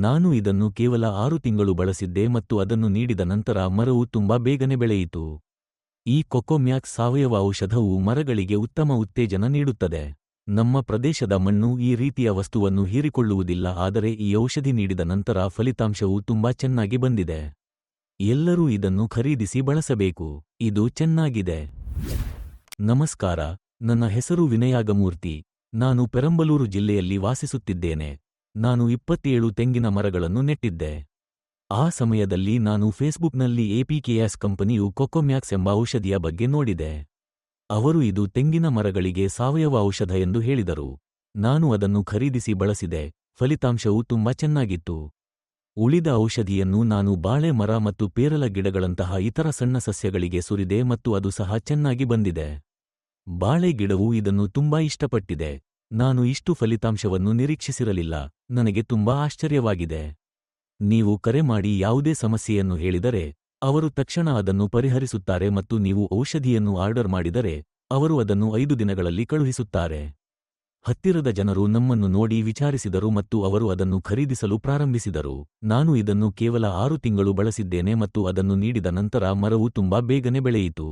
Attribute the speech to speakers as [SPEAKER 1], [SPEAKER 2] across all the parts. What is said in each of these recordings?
[SPEAKER 1] ನಾನು ಇದನ್ನು ಕೇವಲ 6 ತಿಂಗಳು ಬಳಸಿದ್ದೆ ಮತ್ತು ಅದನ್ನು ನೀಡಿದ ನಂತರ ಮರವು ತುಂಬಾ ಬೇಗನೆ ಬೆಳೆಯಿತು. ಈ ಕೊಕೊಮ್ಯಾಕ್ಸ್ ಸಾವಯವ ಔಷಧವು ಮರಗಳಿಗೆ ಉತ್ತಮ ಉತ್ತೇಜನ ನೀಡುತ್ತದೆ. ನಮ್ಮ ಪ್ರದೇಶದ ಮಣ್ಣು ಈ ರೀತಿಯ ವಸ್ತುವನ್ನು ಹೀರಿಕೊಳ್ಳುವುದಿಲ್ಲ, ಆದರೆ ಈ ಔಷಧಿ ನೀಡಿದ ನಂತರ ಫಲಿತಾಂಶವು ತುಂಬಾ ಚೆನ್ನಾಗಿ ಬಂದಿದೆ. ಎಲ್ಲರೂ ಇದನ್ನು ಖರೀದಿಸಿ ಬಳಸಬೇಕು. ಇದು ಚೆನ್ನಾಗಿದೆ. ನಮಸ್ಕಾರ, ನನ್ನ ಹೆಸರು ವಿನಯಾಗಮೂರ್ತಿ. ನಾನು ಪೆರಂಬಲೂರು ಜಿಲ್ಲೆಯಲ್ಲಿ ವಾಸಿಸುತ್ತಿದ್ದೇನೆ. ನಾನು 27 ತೆಂಗಿನ ಮರಗಳನ್ನು ನೆಟ್ಟಿದ್ದೆ. ಆ ಸಮಯದಲ್ಲಿ ನಾನು ಫೇಸ್ಬುಕ್ನಲ್ಲಿ ಎಪಿಕೆಯಾಸ್ ಕಂಪನಿಯು ಕೊಕೊಮ್ಯಾಕ್ಸ್ ಎಂಬ ಔಷಧಿಯ ಬಗ್ಗೆ ನೋಡಿದೆ. ಅವರು ಇದು ತೆಂಗಿನ ಮರಗಳಿಗೆ ಸಾವಯವ ಔಷಧ ಎಂದು ಹೇಳಿದರು. ನಾನು ಅದನ್ನು ಖರೀದಿಸಿ ಬಳಸಿದೆ. ಫಲಿತಾಂಶವು ತುಂಬಾ ಚೆನ್ನಾಗಿತ್ತು. ಉಳಿದ ಔಷಧಿಯನ್ನು ನಾನು ಬಾಳೆ ಮರ ಮತ್ತು ಪೇರಲ ಗಿಡಗಳಂತಹ ಇತರ ಸಣ್ಣ ಸಸ್ಯಗಳಿಗೆ ಸುರಿದೆ ಮತ್ತು ಅದು ಸಹ ಚೆನ್ನಾಗಿ ಬಂದಿದೆ. ಬಾಳೆ ಗಿಡವು ಇದನ್ನು ತುಂಬಾ ಇಷ್ಟಪಟ್ಟಿದೆ. ನಾನು ಇಷ್ಟು ಫಲಿತಾಂಶವನ್ನು ನಿರೀಕ್ಷಿಸಿರಲಿಲ್ಲ. ನನಗೆ ತುಂಬಾ ಆಶ್ಚರ್ಯವಾಗಿದೆ. ನೀವು ಕರೆ ಮಾಡಿ ಯಾವುದೇ ಸಮಸ್ಯೆಯನ್ನು ಹೇಳಿದರೆ, ಅವರು ತಕ್ಷಣ ಅದನ್ನು ಪರಿಹರಿಸುತ್ತಾರೆ ಮತ್ತು ನೀವು ಔಷಧಿಯನ್ನು ಆರ್ಡರ್ ಮಾಡಿದರೆ, ಅವರು ಅದನ್ನು 5 ದಿನಗಳಲ್ಲಿ ಕಳುಹಿಸುತ್ತಾರೆ. ಹತ್ತಿರದ ಜನರು ನಮ್ಮನ್ನು ನೋಡಿ ವಿಚಾರಿಸಿದರು ಮತ್ತು ಅವರು ಅದನ್ನು ಖರೀದಿಸಲು ಪ್ರಾರಂಭಿಸಿದರು. ನಾನು ಇದನ್ನು ಕೇವಲ 6 ತಿಂಗಳು ಬಳಸಿದ್ದೇನೆ ಮತ್ತು ಅದನ್ನು ನೀಡಿದ ನಂತರ ಮರವು ತುಂಬಾ ಬೇಗನೆ ಬೆಳೆಯಿತು.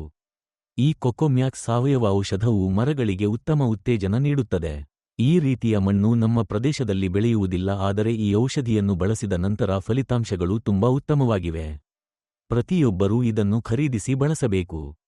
[SPEAKER 1] ಈ ಕೊಕೊಮ್ಯಾಕ್ಸ್ ಸಾವಯವ ಔಷಧವು ಮರಗಳಿಗೆ ಉತ್ತಮ ಉತ್ತೇಜನ ನೀಡುತ್ತದೆ. ಈ ರೀತಿಯ ಮಣ್ಣು ನಮ್ಮ ಪ್ರದೇಶದಲ್ಲಿ ಬೆಳೆಯುವುದಿಲ್ಲ, ಆದರೆ ಈ ಔಷಧಿಯನ್ನು ಬಳಸಿದ ನಂತರ ಫಲಿತಾಂಶಗಳು ತುಂಬಾ ಉತ್ತಮವಾಗಿವೆ. ಪ್ರತಿಯೊಬ್ಬರೂ ಇದನ್ನು ಖರೀದಿಸಿ ಬಳಸಬೇಕು.